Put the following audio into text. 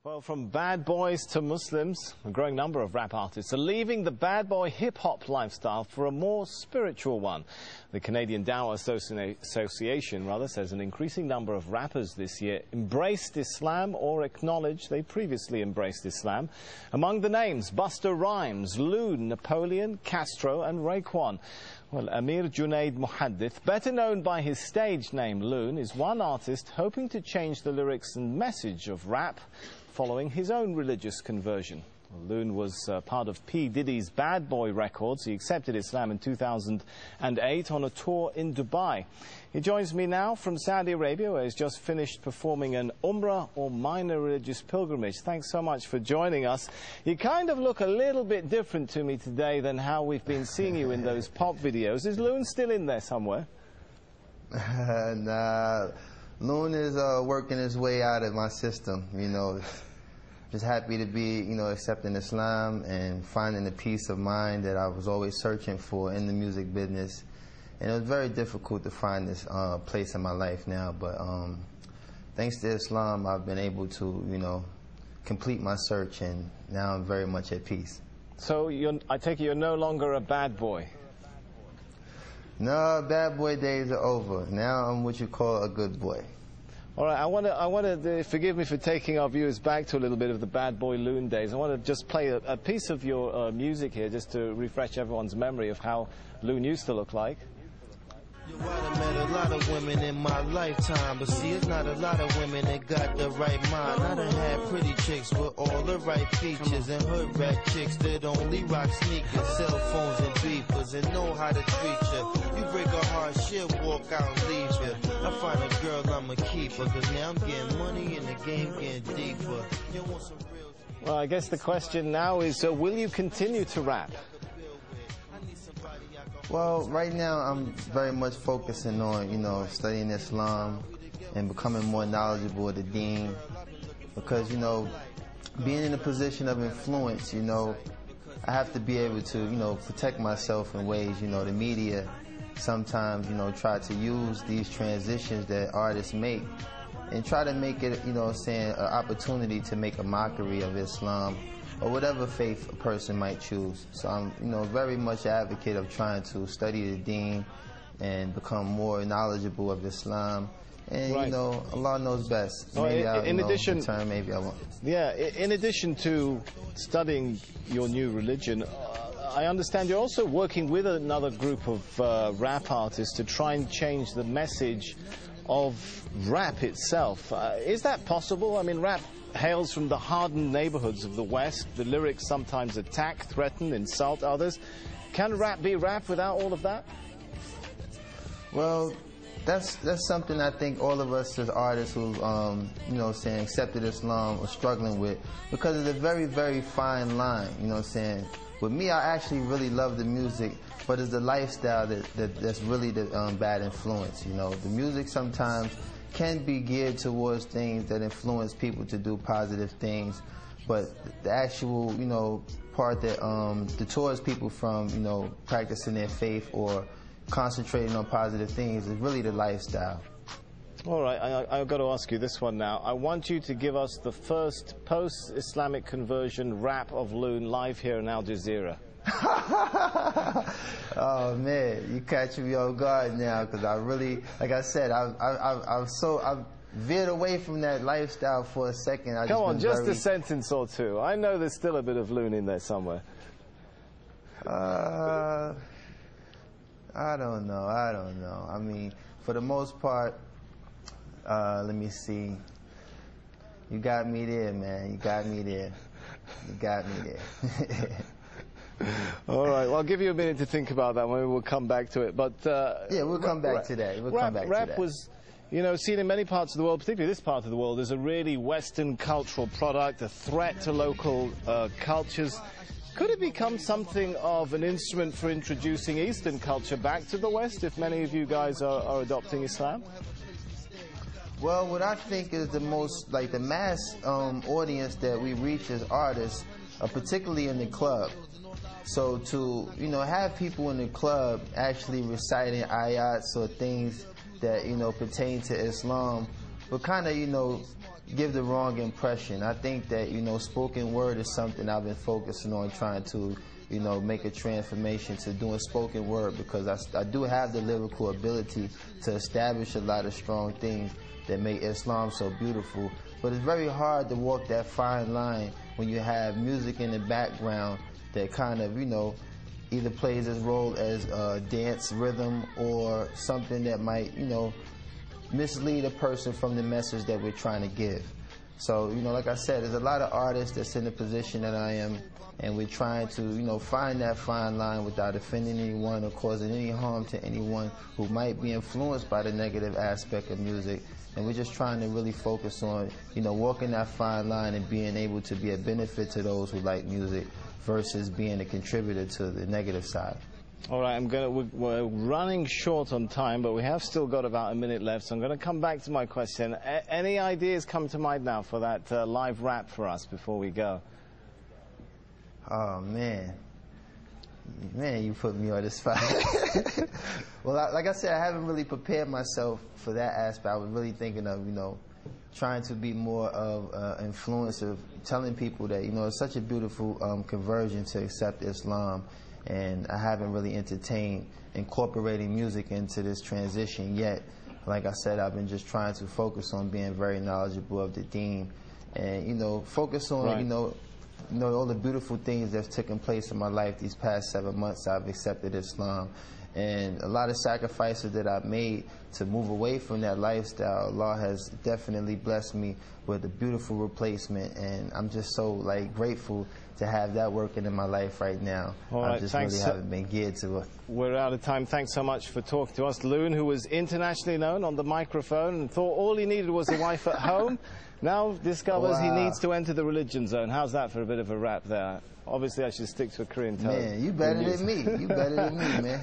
Well, from bad boys to Muslims, a growing number of rap artists are leaving the bad boy hip-hop lifestyle for a more spiritual one. The Canadian Dawah Association says an increasing number of rappers this year embraced Islam or acknowledged they previously embraced Islam. Among the names, Busta Rhymes, Loon, Napoleon, Castro and Raekwon. Well, Jnaid Mohaddit, better known by his stage name Loon, is one artist hoping to change the lyrics and message of rap following his own religious conversion. Loon was part of P. Diddy's Bad Boy Records. He accepted Islam in 2008 on a tour in Dubai. He joins me now from Saudi Arabia, where he's just finished performing an Umrah or minor religious pilgrimage. Thanks so much for joining us. You kind of look a little bit different to me today than how we've been seeing you in those pop videos. Is Loon still in there somewhere? Nah, Loon is working his way out of my system, you know. Just happy to be, accepting Islam and finding the peace of mind that I was always searching for in the music business. And it was very difficult to find this place in my life now, but thanks to Islam, I've been able to, complete my search, and now I'm very much at peace. So I take it you're no longer a bad boy? No, bad boy days are over. Now I'm what you call a good boy. All right, I want to forgive me for taking our viewers back to a little bit of the Bad Boy Loon days. I want to just play a piece of your music here, just to refresh everyone's memory of how Loon used to look like. I met a lot of women in my lifetime, but see, it's not a lot of women that got the right mind. I done had pretty chicks with all the right features, and hood rat chicks that only rock sneakers, cell phones and beepers, and know how to treat you. You break a heart, she'll walk out and leave you. I find a girl, I'ma keep her, cause now I'm getting money and the game getting deeper. You want some real... Well, I guess the question now is, will you continue to rap? Well, right now I'm very much focusing on, studying Islam and becoming more knowledgeable of the deen, because, being in a position of influence, I have to be able to, protect myself in ways, the media sometimes, try to use these transitions that artists make and try to make it, an opportunity to make a mockery of Islam or whatever faith a person might choose. So I'm, very much an advocate of trying to study the deen and become more knowledgeable of Islam. And, right. Allah knows best. Well, maybe I'll, in addition, return, maybe I won't. Yeah, in addition to studying your new religion, I understand you're also working with another group of rap artists to try and change the message of rap itself. Is that possible? I mean, rap hails from the hardened neighborhoods of the West. The lyrics sometimes attack, threaten, insult others. Can rap be rap without all of that? Well, that's something I think all of us as artists who, accepted Islam are struggling with, because it's a very, very fine line, With me, I actually really love the music, but it's the lifestyle that's really the bad influence, The music sometimes can be geared towards things that influence people to do positive things, but the actual, part that deters people from, practicing their faith or concentrating on positive things is really the lifestyle. All right, I've got to ask you this one now. I want you to give us the first post-Islamic conversion rap of Loon live here in Al Jazeera. Oh man, you catch me off guard now, because I really, like I said, I've veered away from that lifestyle for a second. Come on, just a sentence or two. I know there's still a bit of Loon in there somewhere. I don't know. I mean, for the most part, let me see. You got me there, man. You got me there. All right, well, I'll give you a minute to think about that. Maybe we'll come back to it. But yeah, we'll come back to that. Rap was, seen in many parts of the world, particularly this part of the world, as a really Western cultural product, a threat to local cultures. Could it become something of an instrument for introducing Eastern culture back to the West, if many of you guys are adopting Islam? Well, what I think is the most, the mass audience that we reach as artists, particularly in the club. So to, have people in the club actually reciting ayats or things that, pertain to Islam, but kind of, give the wrong impression. I think that, you know, spoken word is something I've been focusing on, trying to, you know, make a transformation to doing spoken word, because I do have the lyrical ability to establish a lot of strong things that make Islam so beautiful. But it's very hard to walk that fine line when you have music in the background that kind of, you know, either plays its role as a dance rhythm or something that might, you know, mislead a person from the message that we're trying to give. So, you know, like I said, there's a lot of artists that's in the position that I am, and we're trying to, you know, find that fine line without offending anyone or causing any harm to anyone who might be influenced by the negative aspect of music. And we're just trying to really focus on, you know, walking that fine line and being able to be a benefit to those who like music versus being a contributor to the negative side. All right, we're running short on time, but we have still got about a minute left, so I'm going to come back to my question. Any ideas come to mind now for that live rap for us before we go? Oh, man. Man, you put me on the spot. Well, like I said, I haven't really prepared myself for that aspect. I was really thinking of, you know, trying to be more of influence of telling people that, you know, it's such a beautiful conversion to accept Islam. And I haven't really entertained incorporating music into this transition yet. Like I said, I've been just trying to focus on being very knowledgeable of the deen, and, you know, focus on, right, you know, all the beautiful things that's taken place in my life these past 7 months. I've accepted Islam, and a lot of sacrifices that I've made to move away from that lifestyle. Allah has definitely blessed me with a beautiful replacement, and I'm just so, like, grateful to have that working in my life right now. All right, I just really haven't been geared to it. We're out of time. Thanks so much for talking to us. Loon, who was internationally known on the microphone and thought all he needed was a wife at home, now discovers he needs to enter the religion zone. How's that for a bit of a rap there? Obviously, I should stick to a Korean tone. Man, you better than me. You better than me, man.